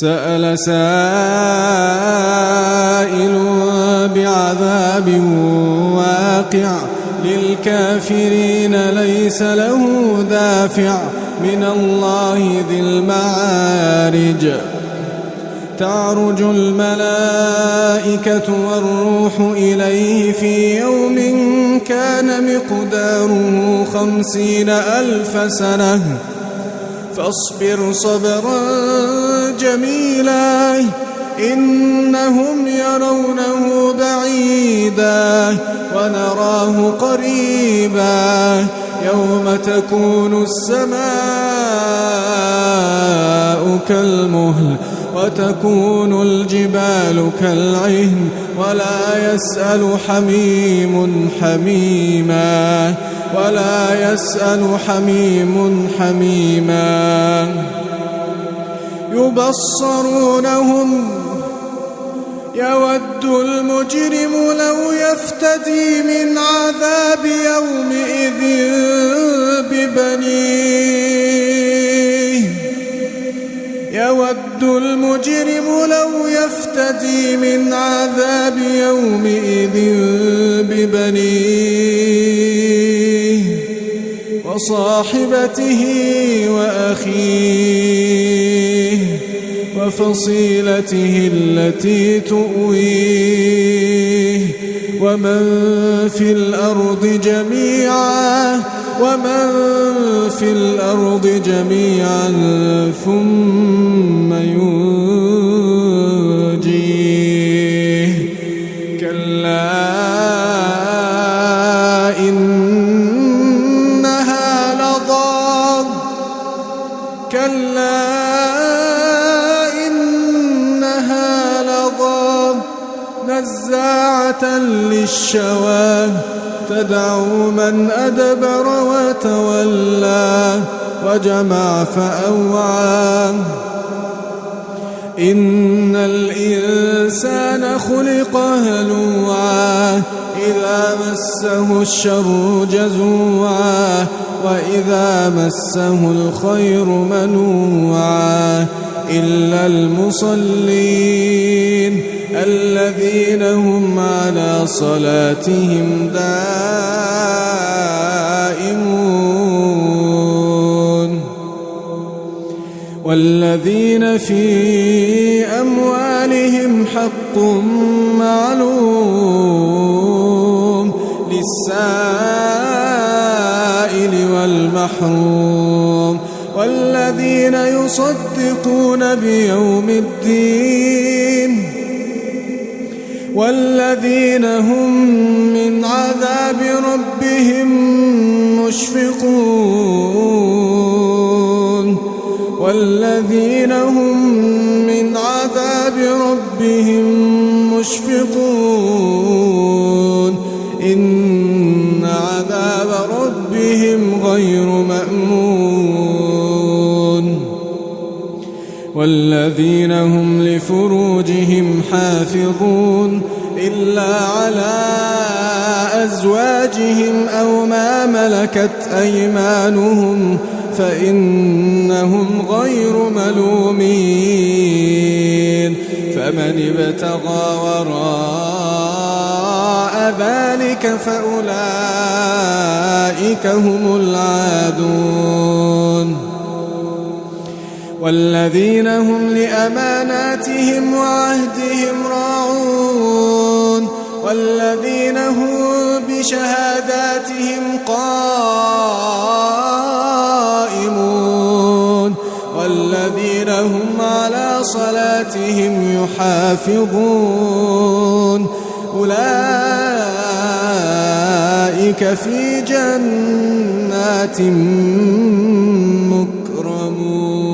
سأل سائل بعذاب واقع للكافرين ليس له دافع من الله ذي المعارج تعرج الملائكة والروح إليه في يوم كان مقداره 50,000 سنة فاصبر صبرا جميلا إنهم يرونه بعيدا ونراه قريبا يوم تكون السماء كالمهل وتكون الجبال كالعهن ولا يسأل حميم حميما يبصرونهم يود المجرم لو يفتدي من عذاب يومئذ ببنيه وصاحبته وأخيه وفصيلته التي تؤويه ومن في الأرض جميعا ثم ينجيه كلا إنها لظى نزاعة للشوى تدعو من أدبر وتولى وجمع فأوعى إن الإنسان خلق هلوعا إذا مسه الشر جزوعا وإذا مسه الخير منوعا إلا المصلين الذين هم على صلاتهم دائمون والذين في أموالهم حق معلوم للسائل والمحروم والذين يصدقون بيوم الدين والذين هم من عذاب ربهم مشفقون إن عذاب ربهم غير مأمون والذين هم لفروجهم حافظون إلا على أزواجهم أو ما ملكت أيمانهم فإنهم غير ملومين فمن ابتغى وراء ذلك فأولئك هم العادون والذين هم لأماناتهم وعهدهم راعون والذين هم بشهاداتهم قائمون والذين هم على صلاتهم يحافظون أولئك في جنات مكرمون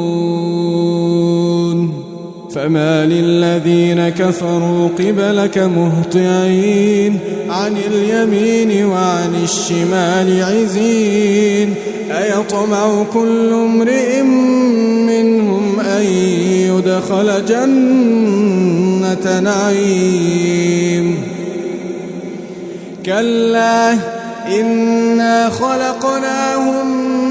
فما للذين كفروا قبلك مهطعين عن اليمين وعن الشمال عزين أيطمع كل امرئ منهم أن يدخل جنة نعيم كلا إنا خلقناهم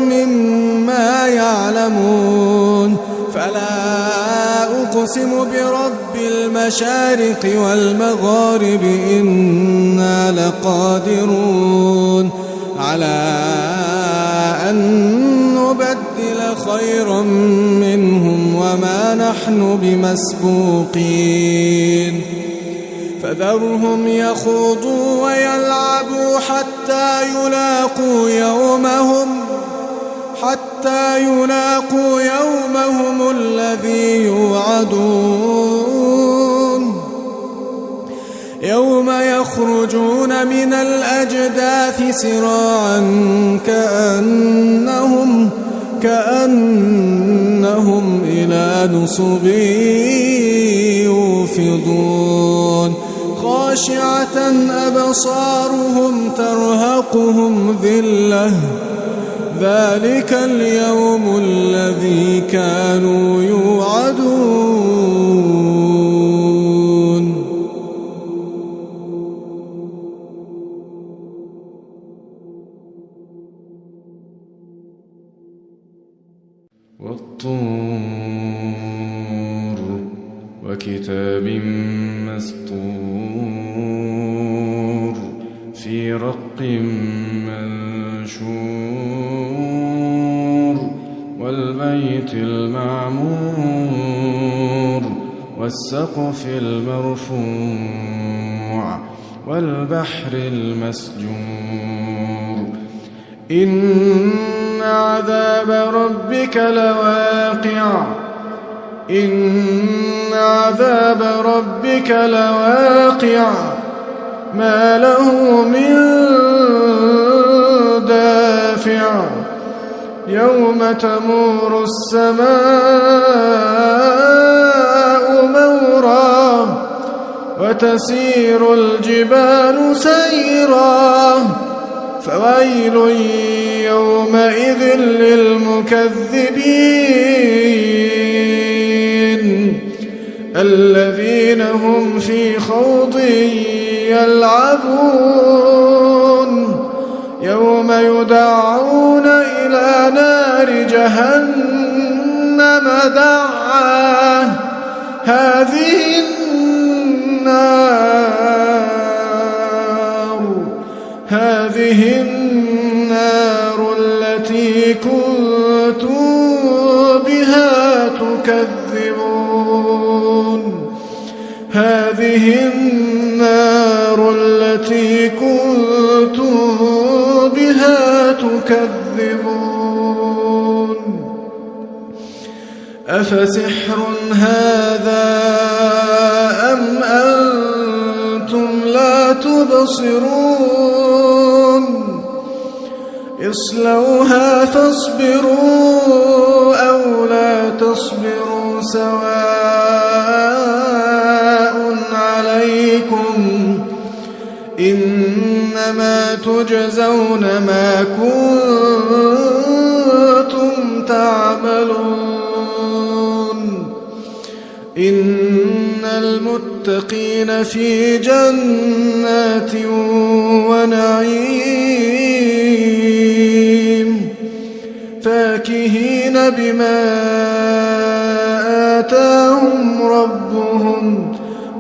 مما يعلمون فلا أقسم برب المشارق والمغارب إنا لقادرون على أن نبدل خيرا منهم وما نحن بمسبوقين فذرهم يخوضوا ويلعبوا حتى يلاقوا يومهم الذي يوعدون يوم يخرجون من الأجداث سراعا كأنهم إلى نصب يوفضون خاشعة أبصارهم ترهقهم ذلة ذلك اليوم الذي كانوا يوعدون والطور وكتاب مسطور في رق منشور والبيت المعمور والسقف المرفوع والبحر المسجور إن عذاب ربك لواقع ما له من دافع يوم تمور السماء مورا وتسير الجبال سيرا فويل يومئذ للمكذبين الذين هم في خوض يلعبون يوم يدعون إلى نار جهنم دعا هذه النار التي كنتم بها تكذبون هذه النار التي كنتم بها تكذبون أفسحر هذا أم أنتم لا تبصرون اصلوها فاصبروا أو لا تصبروا سواء عليكم إنما تجزون ما كنتم تعملون إن المتقين في جنات ونعيم فاكهين بما آتاهم ربهم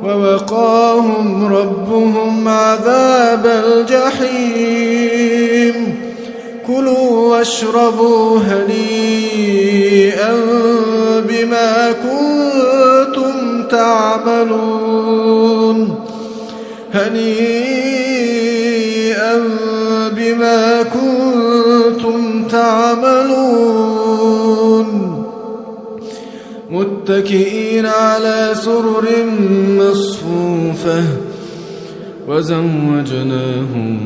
ووقاهم ربهم عذاب الجحيم كلوا واشربوا هنيئا بما كنتم تعملون هنيئا بما كنتم تعملون متكئين على سرر مصفوفة وزوجناهم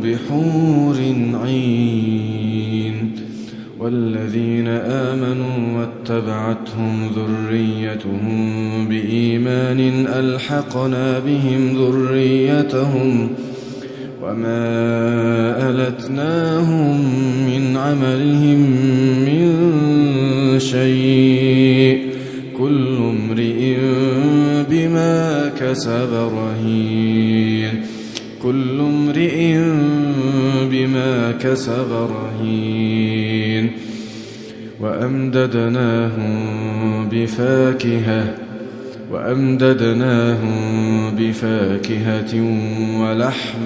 بحور عين والذين آمنوا واتبعتهم ذريتهم بإيمان ألحقنا بهم ذريتهم وما ألتناهم من عملهم من شيء كل امرئ بما كسب رهين كل امرئ بما كسب رهين وأمددناهم بفاكهة ولحم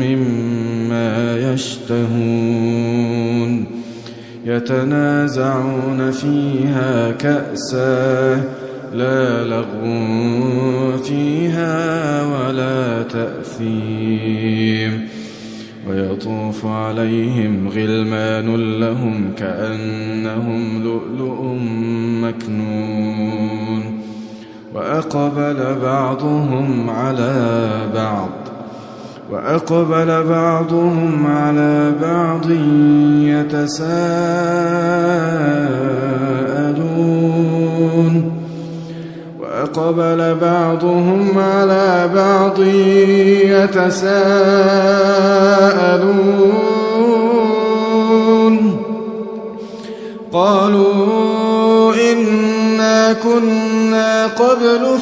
مما يشتهون يتنازعون فيها كأسا لا لغو فيها ولا تأثيم ويطوف عليهم غلمان لهم كأنهم لؤلؤ مكنون وأقبل بعضهم على بعض يتساءلون قالوا إنا كنا قبل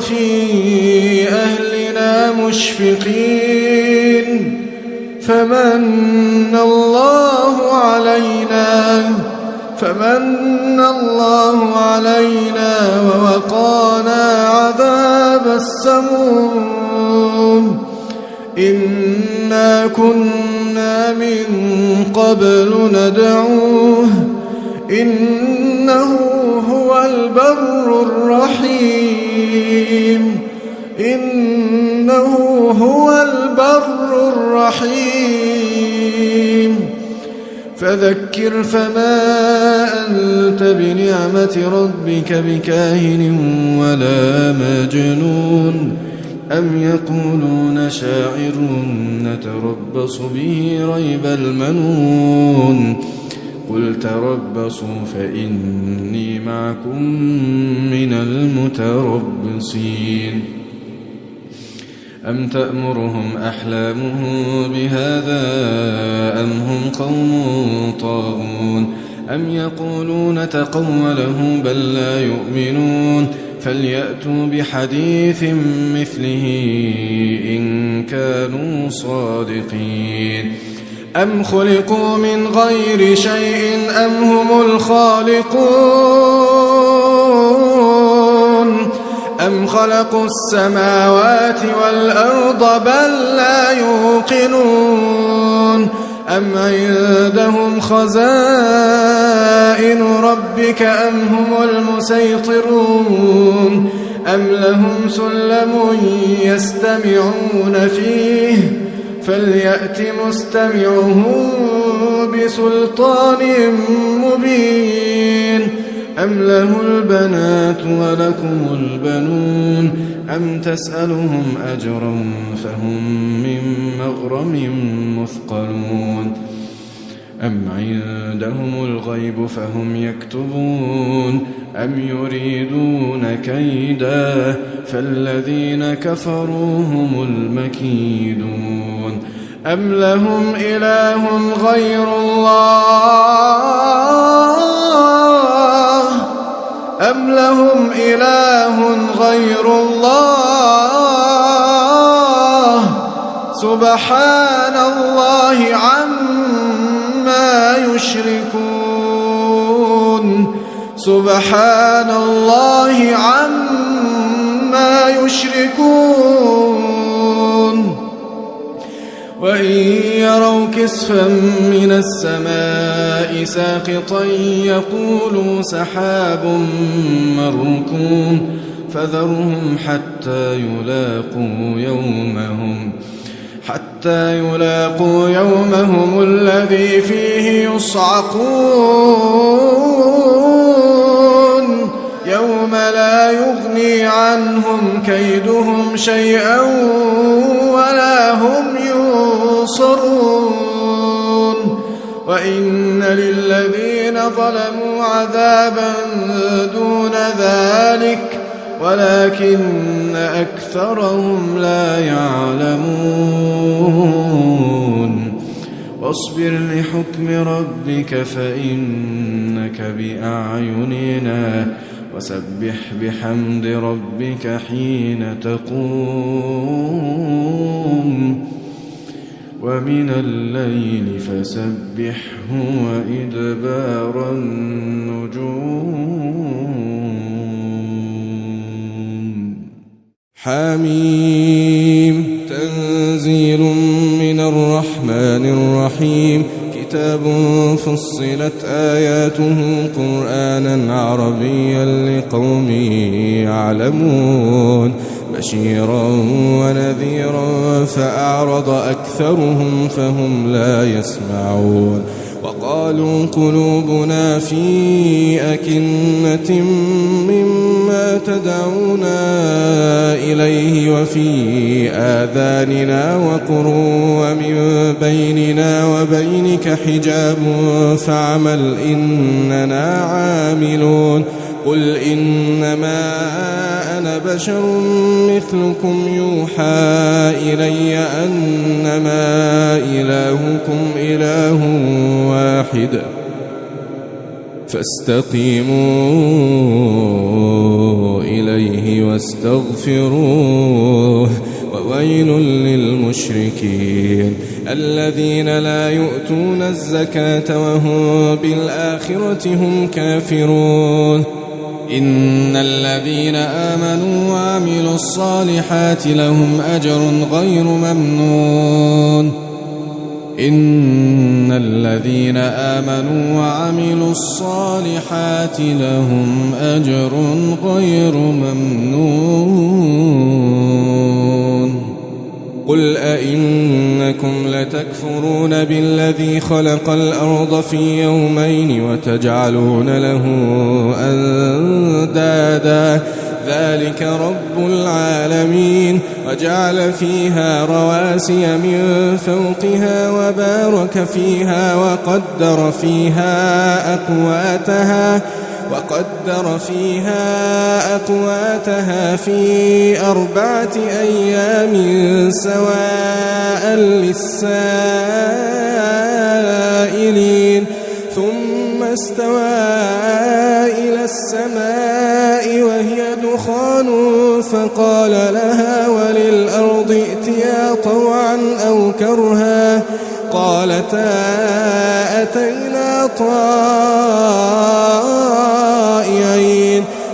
في أهلنا مشفقين فمن الله علينا ووقانا عذاب السموم إنا كنا من قبل ندعوه إنه هو البر الرحيم فذكر فما أنت بنعمة ربك بكاهن ولا مجنون أم يقولون شاعر نتربص به ريب المنون قل تربصوا فإني معكم من المتربصين أم تأمرهم أحلامهم بهذا أم هم قوم طاغون أم يقولون تقوله بل لا يؤمنون فليأتوا بحديث مثله إن كانوا صادقين أم خلقوا من غير شيء أم هم الخالقون أم خلقوا السماوات والأرض بل لا يوقنون أم عندهم خزائن ربك أم هم المسيطرون أم لهم سلم يستمعون فيه فليأت مستمعهم بسلطان مبين أم له البنات ولكم البنون أم تسألهم أجرا فهم من مغرم مثقلون أم عندهم الغيب فهم يكتبون أم يريدون كيدا فالذين كفروا هم المكيدون أم لهم إله غير الله سبحان الله عما يشركون وإن يروا كسفا من السماء ساقطا يقولوا سحاب مركوم فذرهم حتى يلاقوا يومهم الذي فيه يصعقون يوم لا يغني عنهم كيدهم شيئا ولا هم ينصرون وإن للذين ظلموا عذابا دون ذلك ولكن أكثرهم لا يعلمون واصبر لحكم ربك فإنك بأعيننا وسبح بحمد ربك حين تقوم ومن الليل فسبحه وإدبار النجوم. حميم تنزيل من الرحمن الرحيم كتاب فصلت آياته قرآنا عربيا لقوم يعلمون بشيرا ونذيرا فأعرض أكثرهم فهم لا يسمعون وقالوا قلوبنا في أكنة مما تدعونا إليه وفي آذاننا وقر ومن بيننا وبينك حجاب فاعمل إننا عاملون قل إنما أنا بشر مثلكم يوحى إلي أنما إلهكم إله واحد فاستقيموا إليه واستغفروه وويل للمشركين الذين لا يؤتون الزكاة وهم بالآخرة هم كافرون إن الذين آمنوا وعملوا الصالحات لهم أجر غير ممنون إن الذين آمنوا وعملوا الصالحات لهم أجر غير ممنون قل أئنكم لتكفرون بالذي خلق الأرض في يومين وتجعلون له أندادا ذلك رب العالمين وجعل فيها رواسي من فوقها وبارك فيها وقدر فيها أقواتها في 4 أيام سواء للسائلين ثم استوى إلى السماء وهي دخان فقال لها وللأرض ائتيا طوعا أو كرها قالتا أتينا طائعين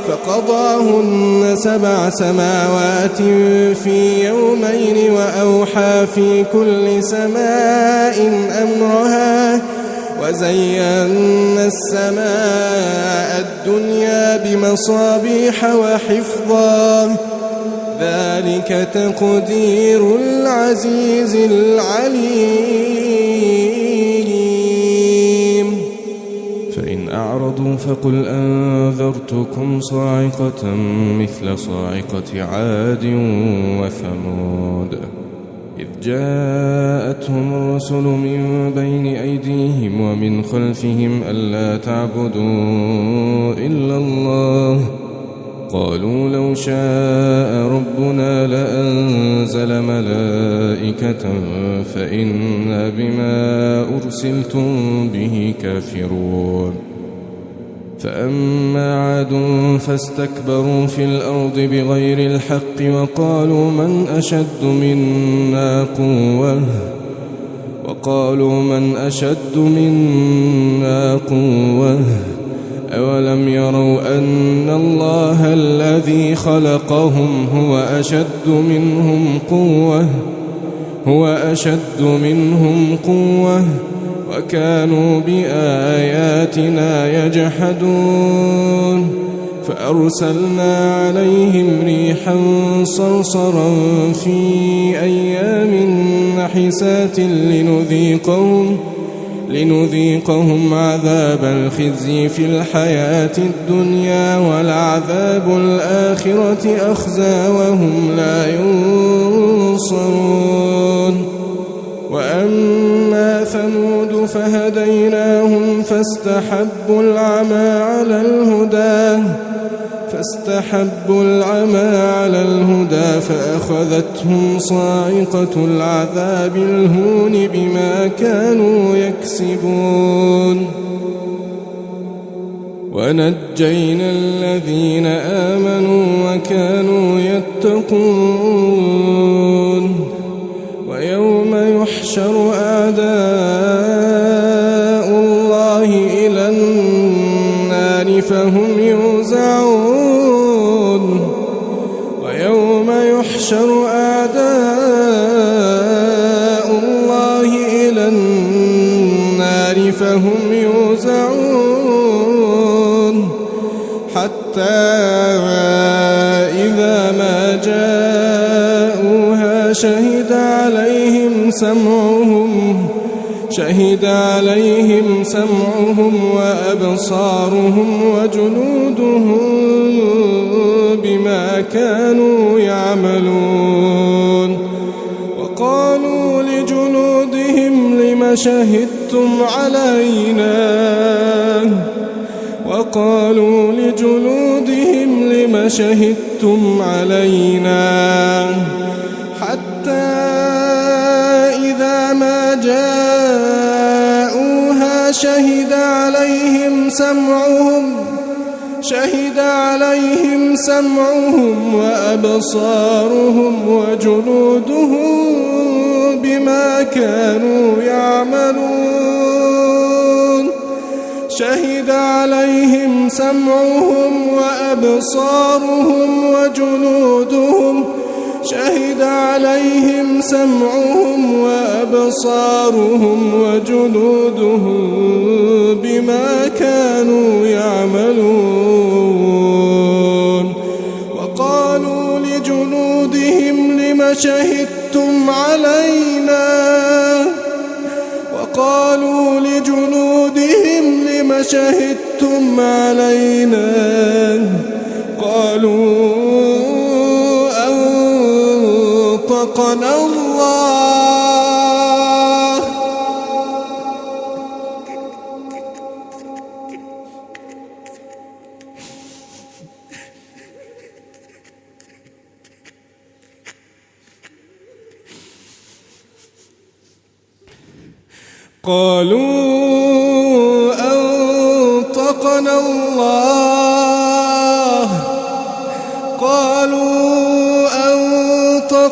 فقضاهن 7 سماوات في يومين وأوحى في كل سماء أمرها وزينا السماء الدنيا بمصابيح وحفظا ذلك تقدير العزيز العليم فإن أعرضوا فقل أنذرتكم صاعقة مثل صاعقة عاد وثمود إذ جاءتهم الرسل من بين أيديهم ومن خلفهم ألا تعبدوا إلا الله قالوا لو شاء ربنا لأنزل ملائكة فإنا بما أرسلتم به كافرون فأما عاد فاستكبروا في الأرض بغير الحق وقالوا من أشد منا قوة أولم يروا أن الله الذي خلقهم هو أشد منهم قوة وكانوا بآياتنا يجحدون فأرسلنا عليهم ريحا صرصرا في أيام نحسات لنذيقهم عذاب الخزي في الحياة الدنيا ولعذاب الآخرة أخزى وهم لا ينصرون وأما ثمود فهديناهم فاستحبوا العمى على الهدى فأخذتهم صاعقة العذاب الهون بما كانوا يكسبون ونجينا الذين آمنوا وكانوا يتقون ويوم يحشر أعداء الله إلى النار فهم يوزعون ويوم يحشر أعداء الله إلى النار فهم يوزعون حتى إذا ما جاءوها شهد عليهم سمعهم وأبصارهم وجلودهم بما كانوا يعملون وقالوا لجلودهم لم شهدتم علينا حتى إذا ما جاءوها شهد عليهم سمعهم وأبصارهم وجلودهم بما كانوا يعملون شهد عليهم سمعهم وأبصارهم وجلودهم بما كانوا يعملون وقالوا لجلودهم لم شهدتم علينا قالوا أنطقنا الله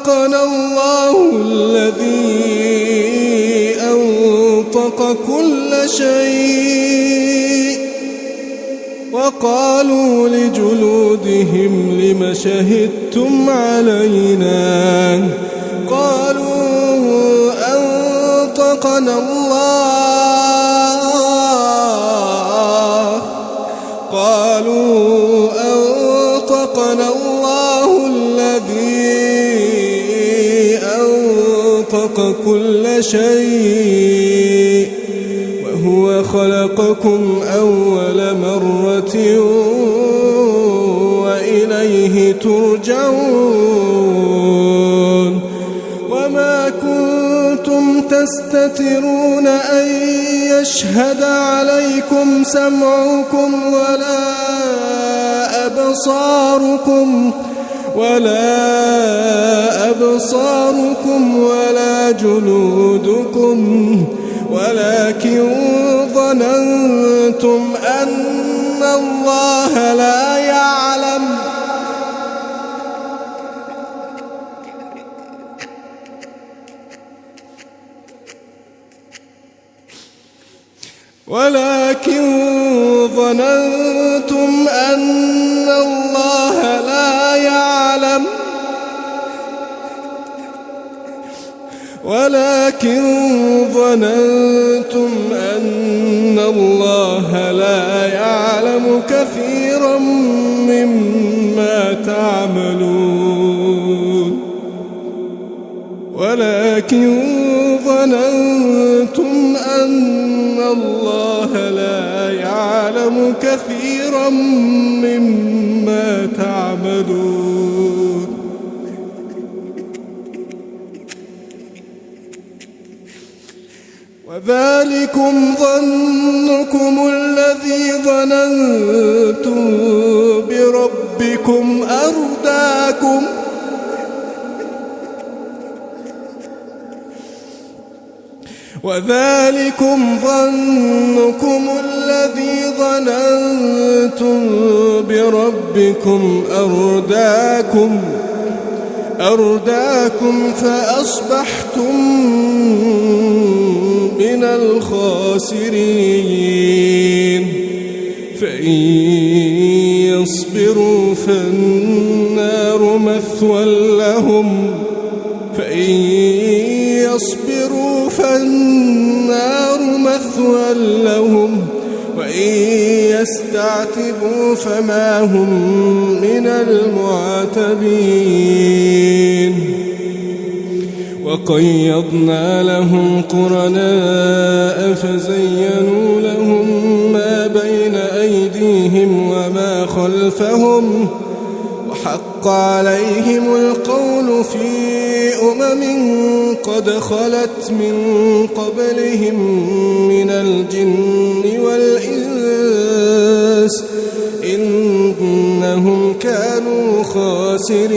أنطقنا الله الذي أنطق كل شيء وقالوا لجلودهم لم شهدتم علينا قالوا أنطقنا الله الذي أنطق كل شيء وهو خلقكم أول مرة وإليه ترجعون وما كنتم تستترون أن يشهد عليكم سمعكم ولا أبصاركم ولا جلودكم ولكن ظننتم أن الله لا يعلم ولكن ظننتم أن الله لا يعلم كثيرا مما تعملون وذلكم ظنكم الذي ظننتم بربكم أرداكم وذلكم ظنكم الذي ظننتم بربكم أرداكم فأصبحتم من الخاسرين فإن يصبروا فالنار مثوى لهم وإن يستعتبوا فما هم من المعتبين وقيضنا لهم قرناء فزينوا لهم ما بين أيديهم وما خلفهم وحق عليهم القول في قد خلت من قبلهم من الجن والإنس إنهم كانوا خاسرين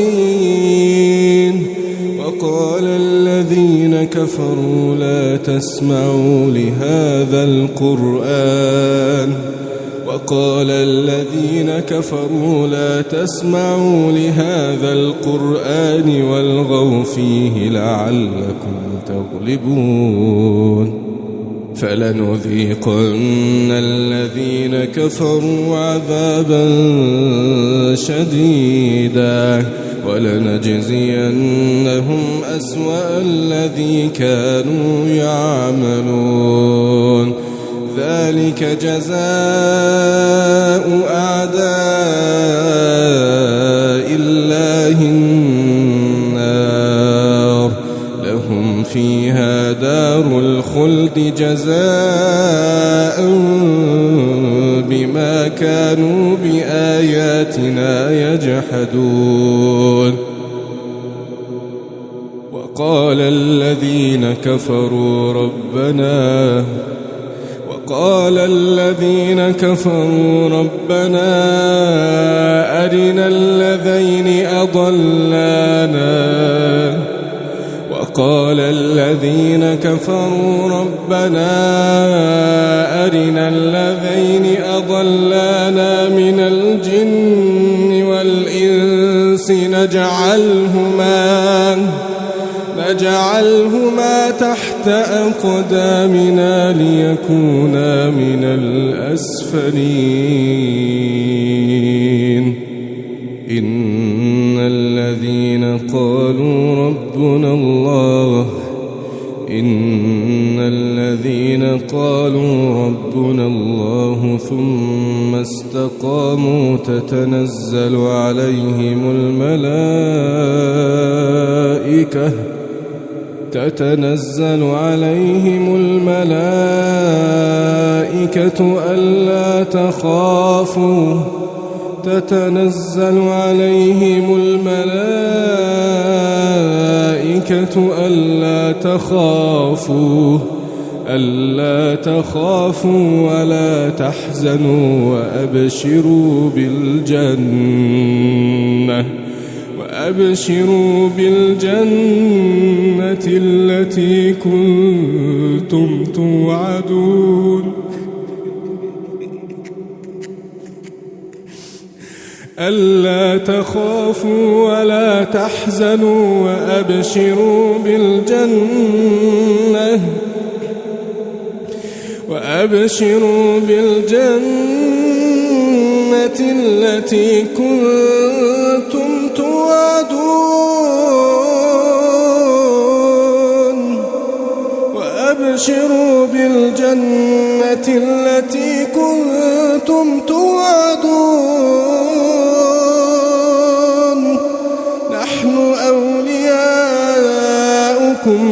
وقال الذين كفروا لا تسمعوا لهذا القرآن والغوا فيه لعلكم تغلبون فلنذيقن الذين كفروا عذابا شديدا ولنجزينهم أسوأ الذي كانوا يعملون ذلك جزاء أعداء الله النار لهم فيها دار الخلد جزاء بما كانوا بآياتنا يجحدون وقال الذين كفروا ربنا أرنا الذين أضلانا من الجن والإنس نجعلهما تحت أقدامنا ليكونا من الأسفلين إن الذين قالوا ربنا الله ثم استقاموا تتنزل عليهم الملائكة ألا تخافوا ولا تحزنوا وأبشروا بالجنة التي كنتم توعدون ألا تخافوا ولا تحزنوا وأبشروا بالجنة التي كنتم توعدون نحن أولياؤكم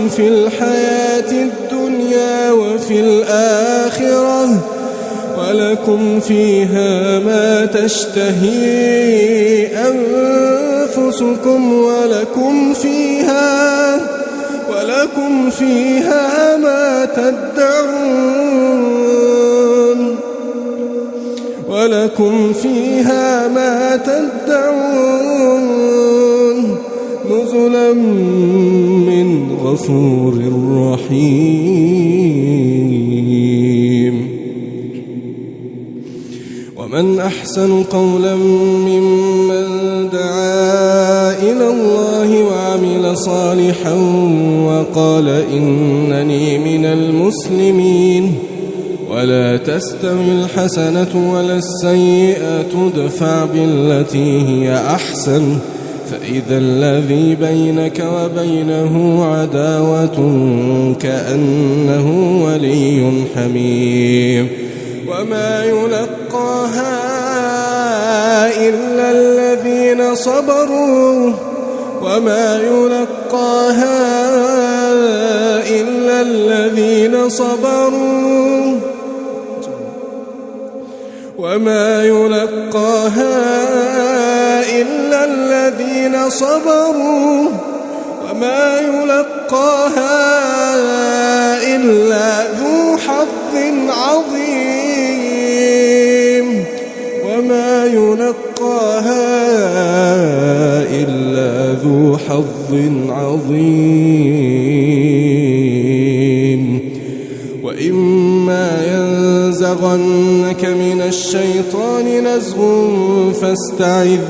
في الحياة الدنيا وفي الآخرة ولكم فيها ما تشتهي أنفسكم ولكم فيها ما تدعون نزلا من غفور رحيم. ومن أحسن قولا ممن دعا إلى الله وعمل صالحا وقال إنني من المسلمين. ولا تستوي الحسنة ولا السيئة ادفع بالتي هي أحسن فإذا الذي بينك وبينه عداوة كأنه ولي حميم. وما يلقاها إلا الذين صبروا وما يلقاها إلا الذين صبروا وما يلقاها إلا الذين صبروا وما يلقاها إلا ذو حظ عظيم وما يلقاها إلا ذو حظ عظيم. وإما ينزغنك من الشيطان نزغ فاستعذ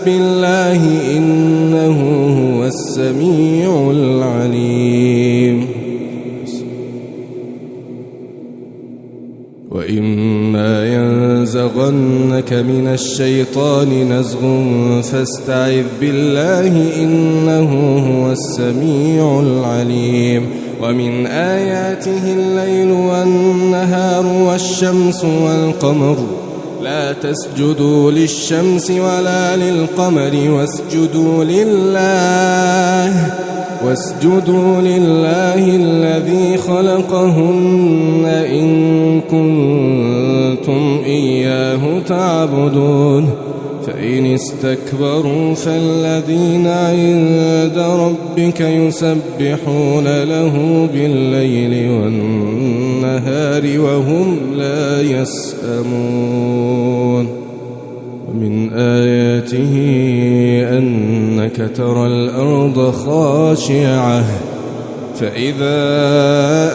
بالله إنه هو السميع العليم. وإما ينزغنك من الشيطان نزغ فاستعذ بالله إنه هو السميع العليم. ومن آياته الليل والنهار والشمس والقمر لا تسجدوا للشمس ولا للقمر واسجدوا لله الذي خلقهن إن كنتم إياه تعبدون. فإن استكبروا فالذين عند ربك يسبحون له بالليل والنهار وهم لا يسأمون. ومن آياته أنك ترى الأرض خاشعة فإذا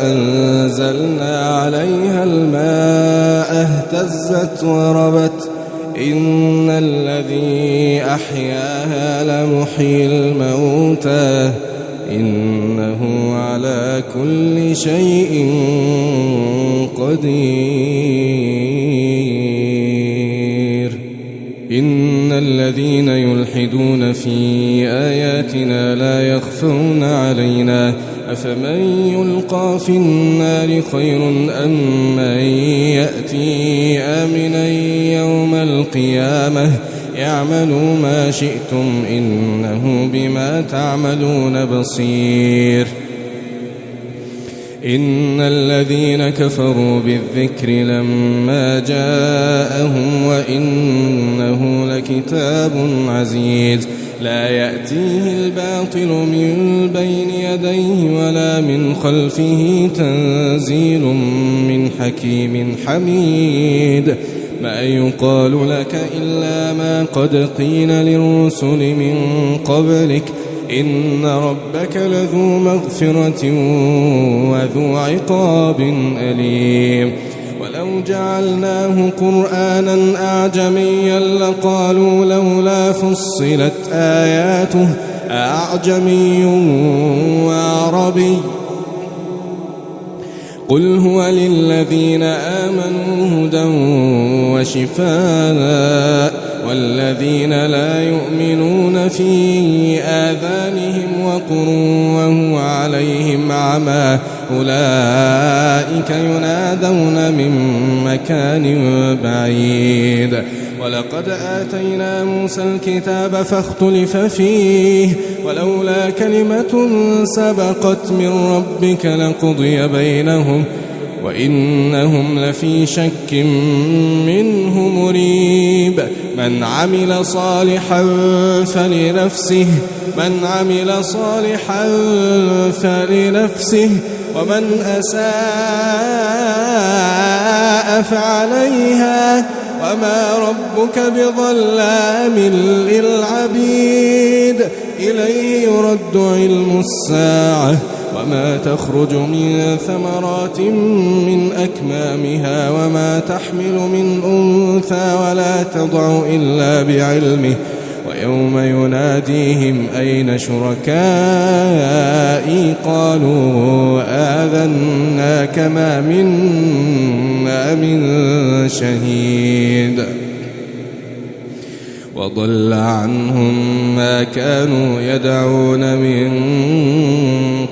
أنزلنا عليها الماء اهتزت وربت إن الذي أحياها لمحيي الموتى إنه على كل شيء قدير. إن الذين يلحدون في آياتنا لا يخفون علينا أفمن يلقى في النار خير أم من يأتي آمنا يوم القيامة اعملوا ما شئتم إنه بما تعملون بصير. إن الذين كفروا بالذكر لما جاءهم وإنه لكتاب عزيز لا يأتيه الباطل من بين يديه ولا من خلفه تنزيل من حكيم حميد. ما يقال لك إلا ما قد قيل للرسل من قبلك إن ربك لذو مغفرة وذو عقاب أليم. ولو جعلناه قرآنا أعجميا لقالوا لولا فصلت آياته أعجمي وعربي قل هو للذين آمنوا هدى وشفاء والذين لا يؤمنون في آذانهم وقر وهو عليهم عمى أولئك ينادون من مكان بعيد. ولقد آتينا موسى الكتاب فاختلف فيه ولولا كلمة سبقت من ربك لقضي بينهم وإنهم لفي شك منه مريب. من عمل صالحا فلنفسه ومن أساء فعليها وما ربك بظلام للعبيد. إليه يرد علم الساعة وما تخرج من ثمرات من أكمامها وما تحمل من أنثى ولا تضع إلا بعلمه ويوم يناديهم أين شركائي قالوا آذناك ما منا من شهيد وضل عنهم ما كانوا يدعون من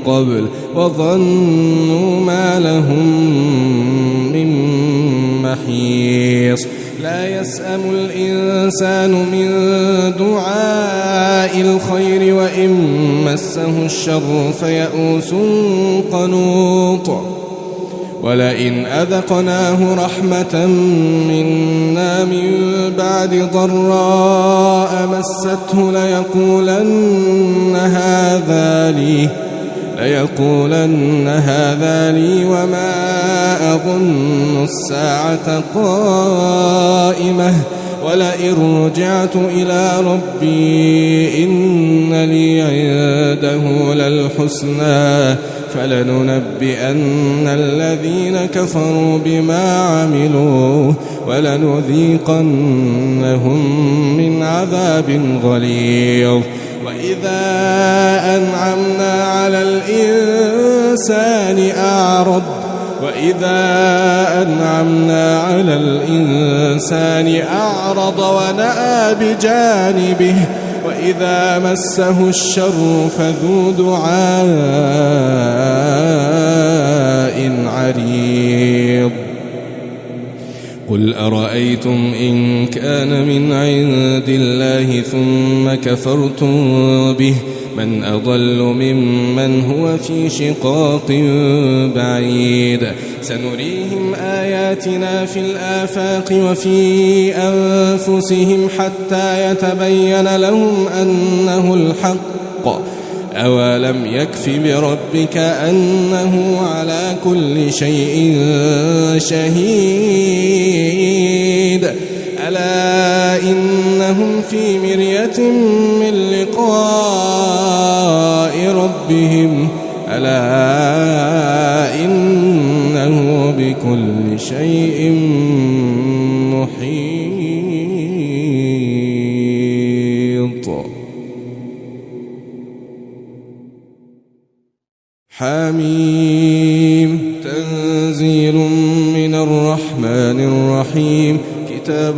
قبل وظنوا ما لهم من محيص لا يسأم الإنسان من دعاء الخير وإن مسه الشر فيئوس قنوط ولئن أذقناه رحمة منا من بعد ضراء مسته ليقولن هذا لي وما أظن الساعة قائمة ولئن رجعت إلى ربي إن لي عنده للحسنى فلننبئن الذين كفروا بما عملوا ولنذيقنهم من عذاب غليظ وإذا أنعمنا على الإنسان أعرض ونأى بجانبه وإذا مسه الشر فذو دعاء عريض قل أرأيتم إن كان من عند الله ثم كفرتم به من أضل ممن هو في شقاق بعيد سنريهم آياتنا في الآفاق وفي أنفسهم حتى يتبين لهم أنه الحق أولم يكف بربك أنه على كل شيء شهيد ألا إنهم في مرية من لقاء ربهم ألا إنه بكل شيء محيط حميم تنزيل من الرحمن الرحيم كتاب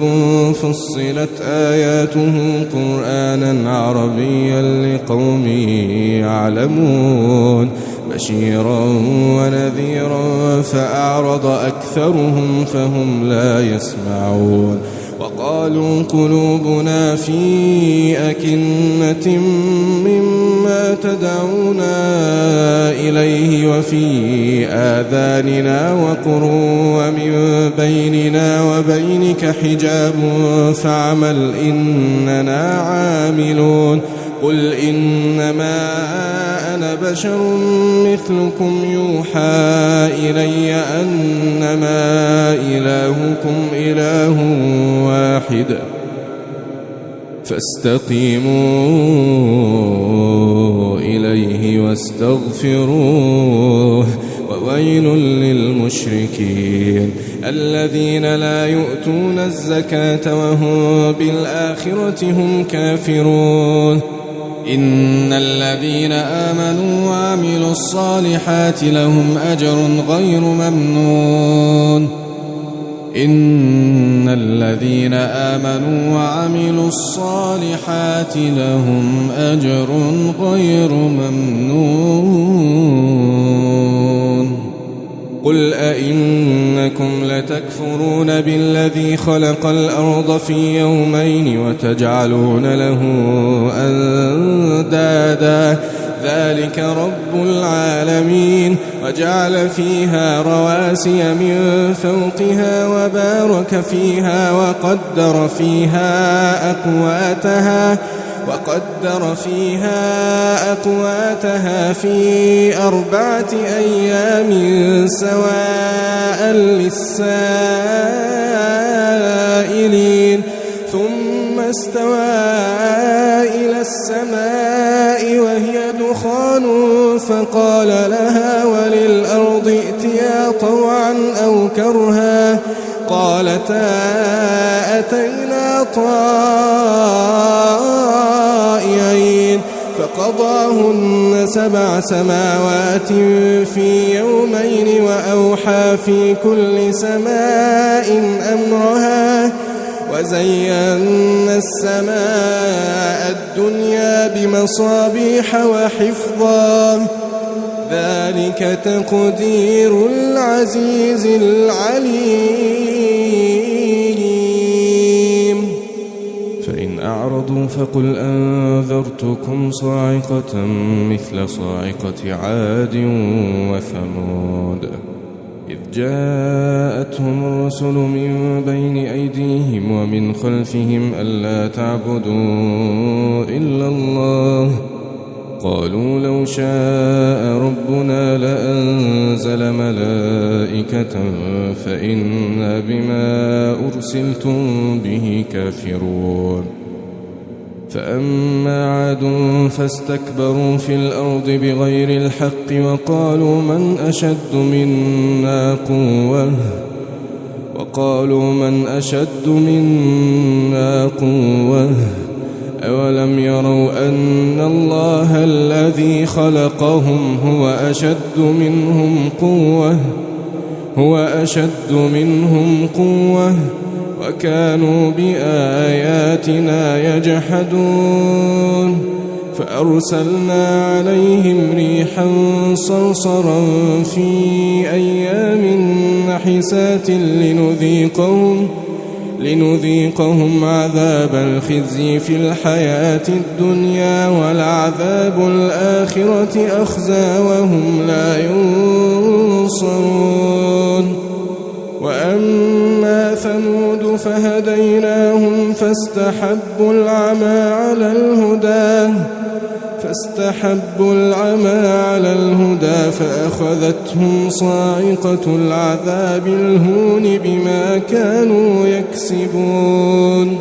فصلت آياته قرآنا عربيا لقوم يعلمون بشيرا ونذيرا فأعرض أكثرهم فهم لا يسمعون وقالوا قلوبنا في أكنة مما تدعونا إليه وفي آذاننا وقر ومن بيننا وبينك حجاب فاعمل إننا عاملون قل إنما أنا بشر مثلكم يوحى إلي أنما إلهكم إله واحد فاستقيموا إليه واستغفروه وويل للمشركين الذين لا يؤتون الزكاة وهم بالآخرة هم كافرون إن الذين آمنوا وعملوا الصالحات لهم أجر غير ممنون إن الذين آمنوا وعملوا الصالحات لهم أجر غير ممنون قل أئنكم لتكفرون بالذي خلق الأرض في يومين وتجعلون له أندادا ذلك رب العالمين وجعل فيها رواسي من فوقها وبارك فيها وقدر فيها أقواتها في 4 أيام سواء للسائلين ثم استوى إلى السماء وهي دخان فقال لها وللأرض ائتيا طوعا أو كرها قالتا أتينا طائعين فقضاهن 7 سماوات في يومين وأوحى في كل سماء أمرها وزينا السماء الدنيا بمصابيح وحفظا ذلك تقدير العزيز العليم فإن أعرضوا فقل أنذرتكم صاعقة مثل صاعقة عاد وثمود إذ جاءتهم الرسل من بين أيديهم ومن خلفهم ألا تعبدوا إلا الله قالوا لو شاء ربنا لأنزل ملائكة فإنا بما أرسلتم به كافرون فأما عاد فاستكبروا في الأرض بغير الحق وقالوا من أشد منا قوة أولم يروا أن الله الذي خلقهم هو أشد منهم قوة وكانوا بآياتنا يجحدون فأرسلنا عليهم ريحا صرصرا في أيام نحسات لنذيقهم عذاب الخزي في الحياة الدنيا ولعذاب الآخرة أخزى وهم لا ينصرون وأما ثمود فهديناهم فاستحبوا العمى على الهدى فأخذتهم صاعقة العذاب الهون بما كانوا يكسبون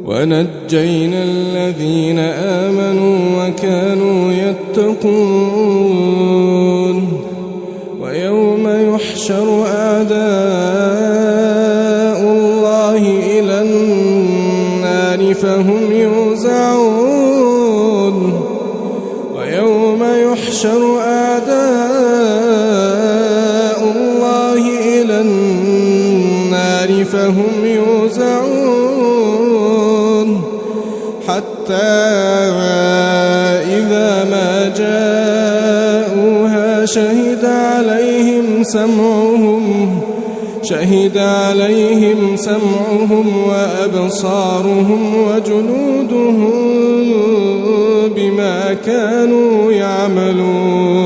ونجينا الذين آمنوا وكانوا يتقون ويوم يحشر أعداء الله إلى النار فهم يوزعون يحشر أعداء الله إلى النار فهم يوزعون حتى إذا ما جاءوها شهد عليهم سمعهم وأبصارهم وجلودهم بما كانوا يعملون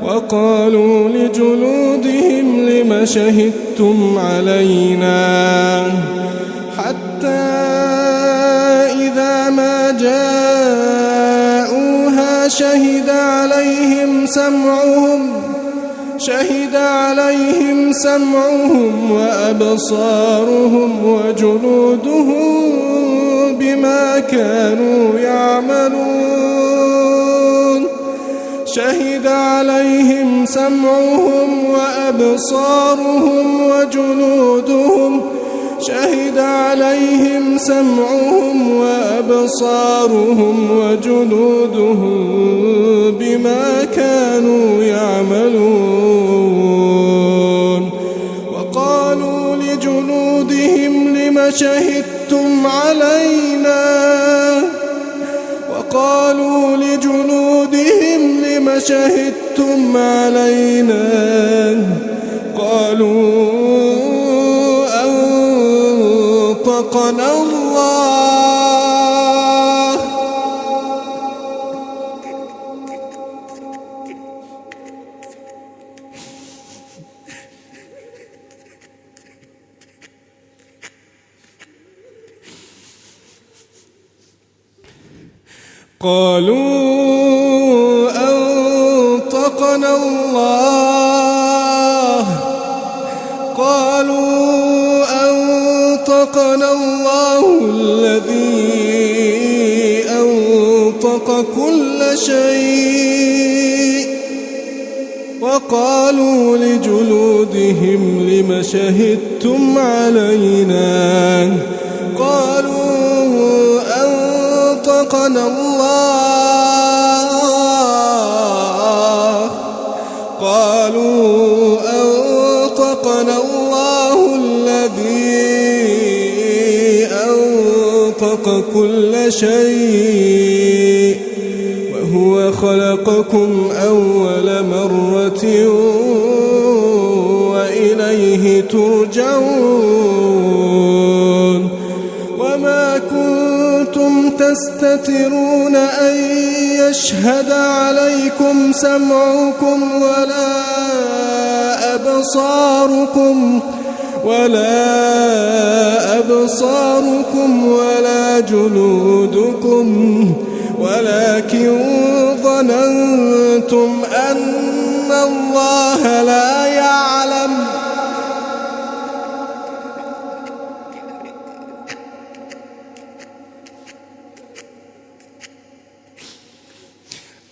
وقالوا لجلودهم لم شهدتم علينا حتى إذا ما جاءوها شهد عليهم سمعهم وأبصارهم وجلودهم بما كانوا يعملون شهد عليهم سمعهم وأبصارهم وجلودهم بما كانوا يعملون وقالوا لجلودهم لم شهدتم علينا قالوا أنطقنا الله قالوا قالوا لجلودهم لم شهدتم علينا قالوا أنطقنا الله الذي أنطق كل شيء وهو خلقكم أول مرة وإليه ترجعون وما كنتم تستترون أن يشهد عليكم سمعكم ولا أبصاركم ولا جلودكم ولكن ظننتم أن الله لا يعلم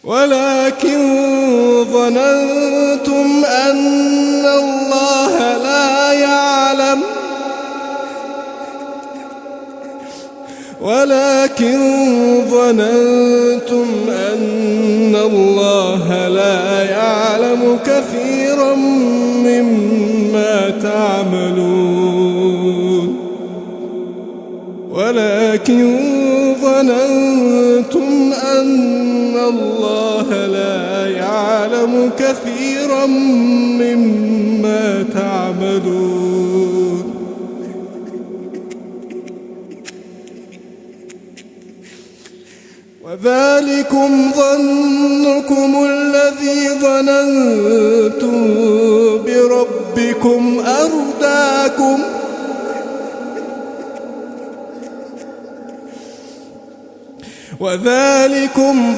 ولكن ظننتم أن الله لا يعلم كثيرا مما تعملون ولكن ظننتم أن الله لا يعلم كثيرا مما تعملون وذلكم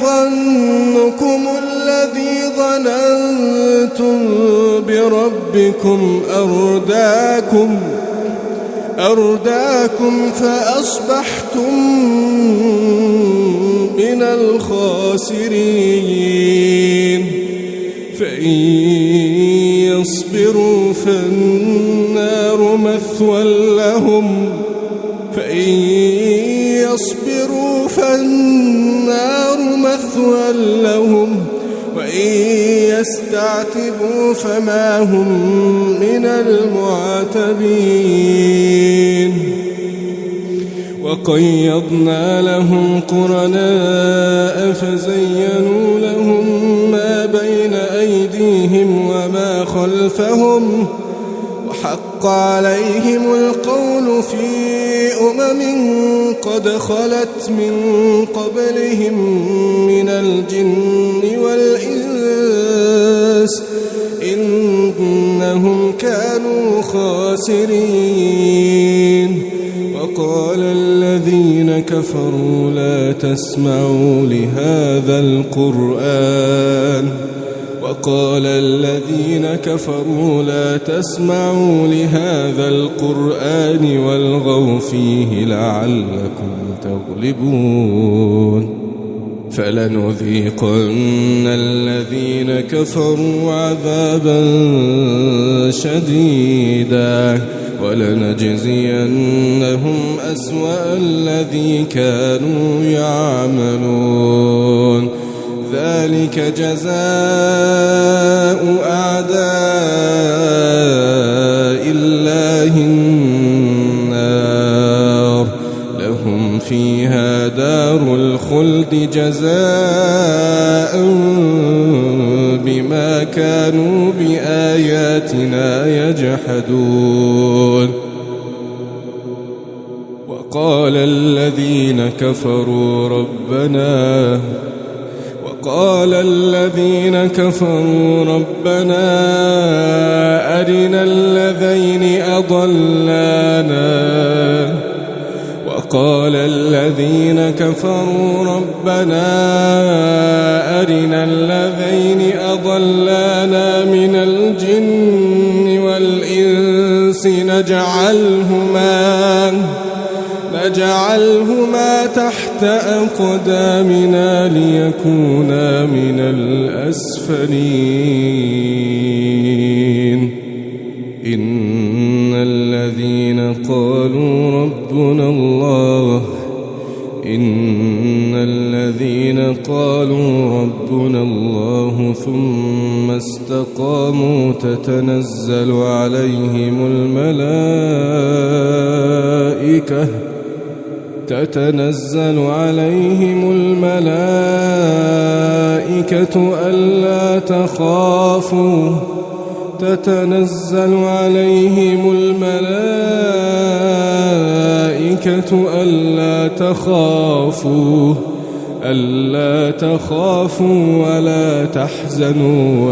ظنكم الذي ظننتم بربكم أرداكم أرداكم فأصبحتم من الخاسرين فإن يصبروا فالنار مثوى لهم وإن يستعتبوا فما هم من المعتبين وقيضنا لهم قرناء فزينوا لهم ما بين أيديهم وما خلفهم وحق عليهم القول في قد خلت من قبلهم من الجن والإنس إنهم كانوا خاسرين وقال الذين كفروا لا تسمعوا لهذا القرآن والغوا فيه لعلكم تغلبون فلنذيقن الذين كفروا عذابا شديدا ولنجزينهم أسوأ الذي كانوا يعملون ذلك جزاء أعداء الله النار لهم فيها دار الخلد جزاء بما كانوا بآياتنا يجحدون وقال الذين كفروا ربنا أرنا الذين أضلانا من الجن والإنس نجعلهما تحت أقدامنا ليكونا من الأسفلين ربنا الله إن الذين قالوا ربنا الله ثم استقاموا تتنزل عليهم الملائكة ألا تخافوا ألا تخافوا ولا تحزنوا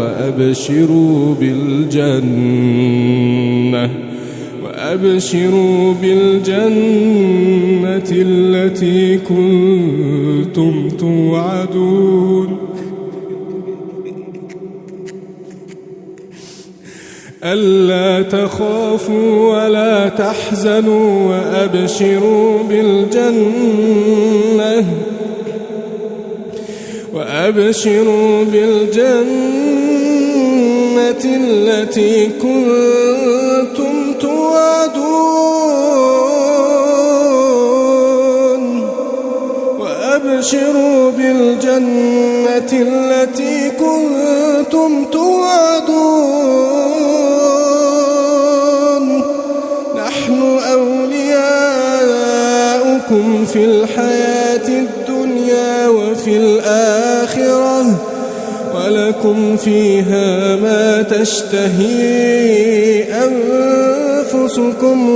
وأبشروا بالجنة التي كنتم توعدون ألا تخافوا ولا تحزنوا وأبشروا بالجنة التي كنتم توعدون نحن أولياؤكم في الحياة الدنيا وفي الآخرة ولكم فيها ما تشتهي أنفسكم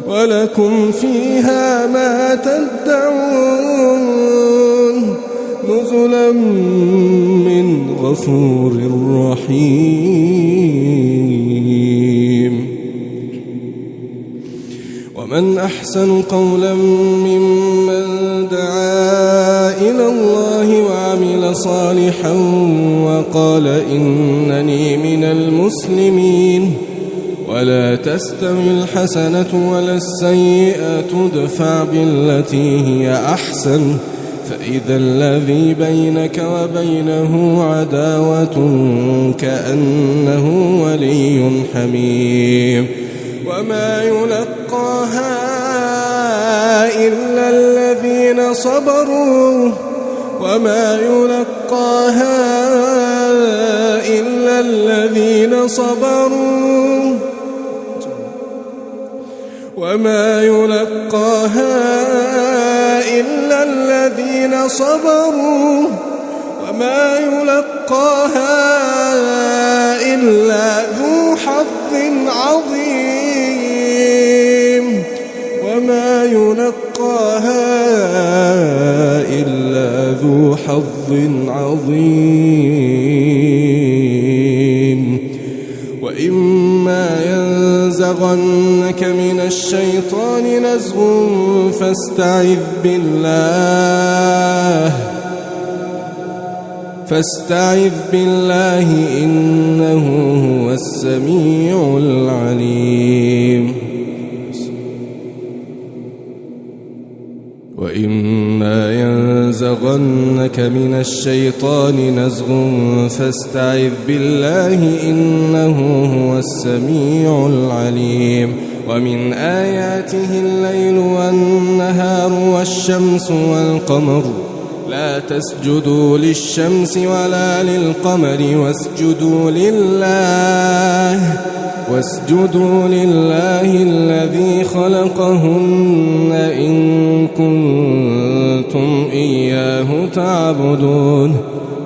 ولكم فيها ما تدعون نزلا من غفور رحيم. ومن أحسن قولا ممن دعا إلى الله وعمل صالحا وقال إنني من المسلمين. ولا تستوي الحسنة ولا السيئة ادفع بالتي هي أحسن فإذا الذي بينك وبينه عداوة كأنه ولي حميم. وما يلقاها إلا الذين صبروا وما يلقاها إلا ذو حظ عظيم. وإما ينزغنك من الشيطان نزغ فاستعذ بالله إنه هو السميع العليم. وإما ينزغنك من الشيطان نزغ فاستعذ بالله إنه هو السميع العليم. ومن آياته الليل والنهار والشمس والقمر لا تسجدوا للشمس ولا للقمر واسجدوا لله الذي خلقهن إن كنتم إياه تعبدون.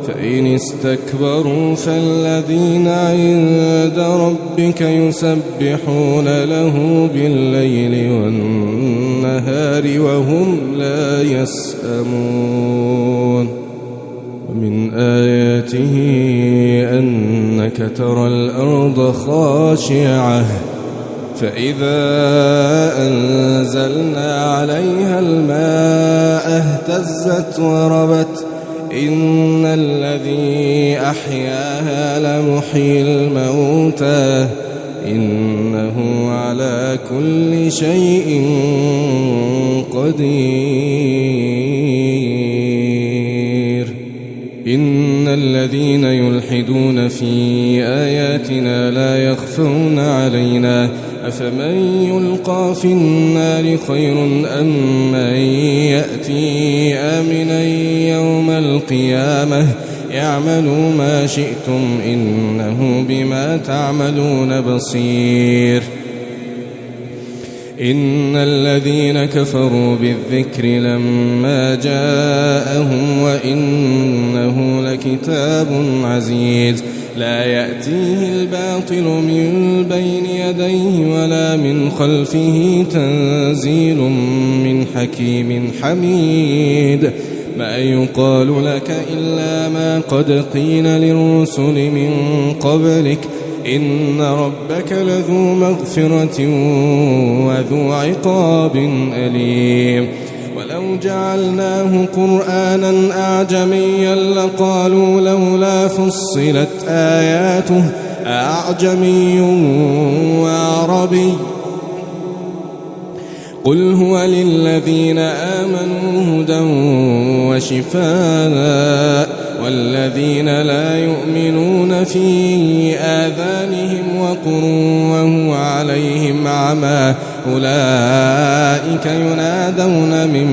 فإن استكبروا فالذين عند ربك يسبحون له بالليل والنهار وهم لا يسأمون. ومن آياته أنك ترى الأرض خاشعة فإذا أنزلنا عليها الماء اهتزت وربت إن الذي أحياها لمحيي الموتى إنه على كل شيء قدير. الذين يلحدون في آياتنا لا يخفون علينا أفمن يلقى في النار خير أم من يأتي آمنا يوم القيامة اعملوا ما شئتم إنه بما تعملون بصير إن الذين كفروا بالذكر لما جاءهم وإنه لكتاب عزيز لا يأتيه الباطل من بين يديه ولا من خلفه تنزيل من حكيم حميد ما يقال لك إلا ما قد قيل للرسل من قبلك إن ربك لذو مغفرة وذو عقاب أليم ولو جعلناه قرآنا أعجميا لقالوا لولا فصلت آياته أعجمي وعربي قل هو للذين آمنوا هدى وشفاء والذين لا يؤمنون في آذانهم وقر وهو عليهم عمى أولئك ينادون من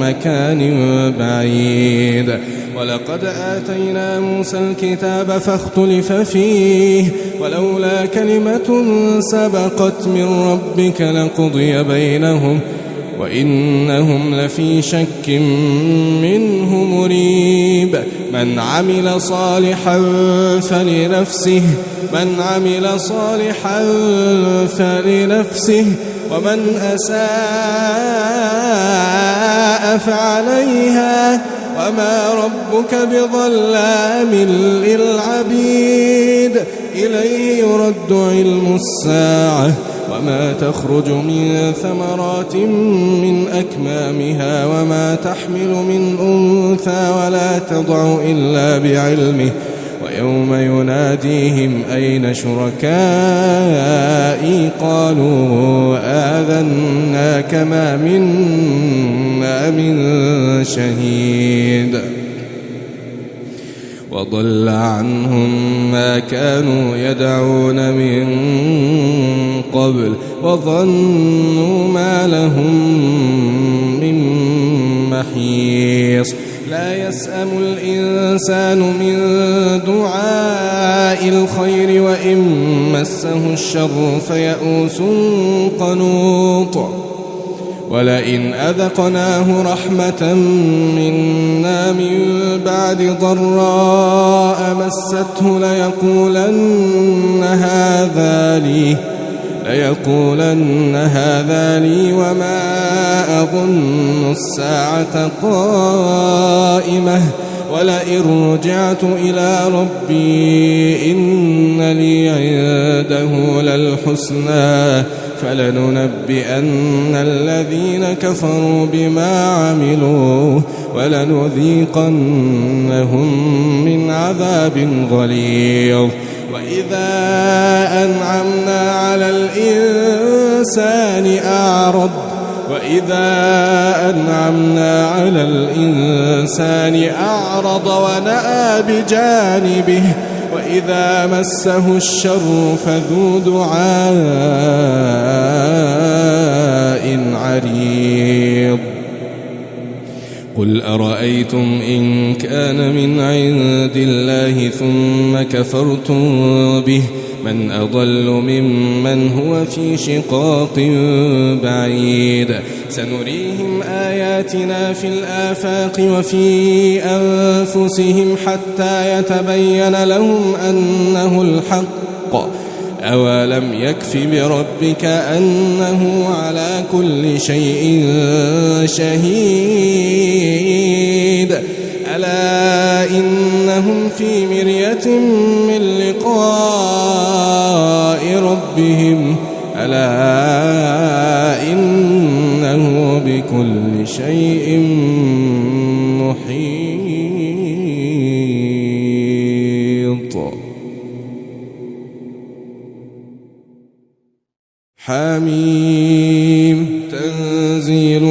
مكان بعيد ولقد آتينا موسى الكتاب فاختلف فيه ولولا كلمة سبقت من ربك لقضي بينهم وإنهم لفي شك منه مريب من عمل صالحا فلنفسه ومن أساء فعليها وما ربك بظلام للعبيد إليه يرد علم الساعة وما تخرج من ثمرات من أكمامها وما تحمل من أنثى ولا تضع إلا بعلمه ويوم يناديهم أين شركائي قالوا آذناك ما منا من شهيد وضل عنهم ما كانوا يدعون من قبل وظنوا ما لهم من محيص لا يسأم الإنسان من دعاء الخير وإن مسه الشر فيئوس قنوط ولئن أذقناه رحمة منا من بعد ضراء مسته ليقولن هذا لي وما أظن الساعة قائمة ولئن رجعت إلى ربي إن لي عنده للحسنى فلننبئن الذين كفروا بما عملوا ولنذيقنهم من عذاب غليظ وإذا أنعمنا على الإنسان أعرض ونأى بجانبه وإذا مسه الشر فذو دعاء عريض قل أرأيتم إن كان من عند الله ثم كفرتم به من أضل ممن هو في شقاق بعيد سنريهم آياتنا في الآفاق وفي أنفسهم حتى يتبين لهم أنه الحق أولم يكف بربك أنه على كل شيء شهيد ألا إنهم في مرية من لقاء ربهم ألا إنه بكل شيء محيط حميم تنزيل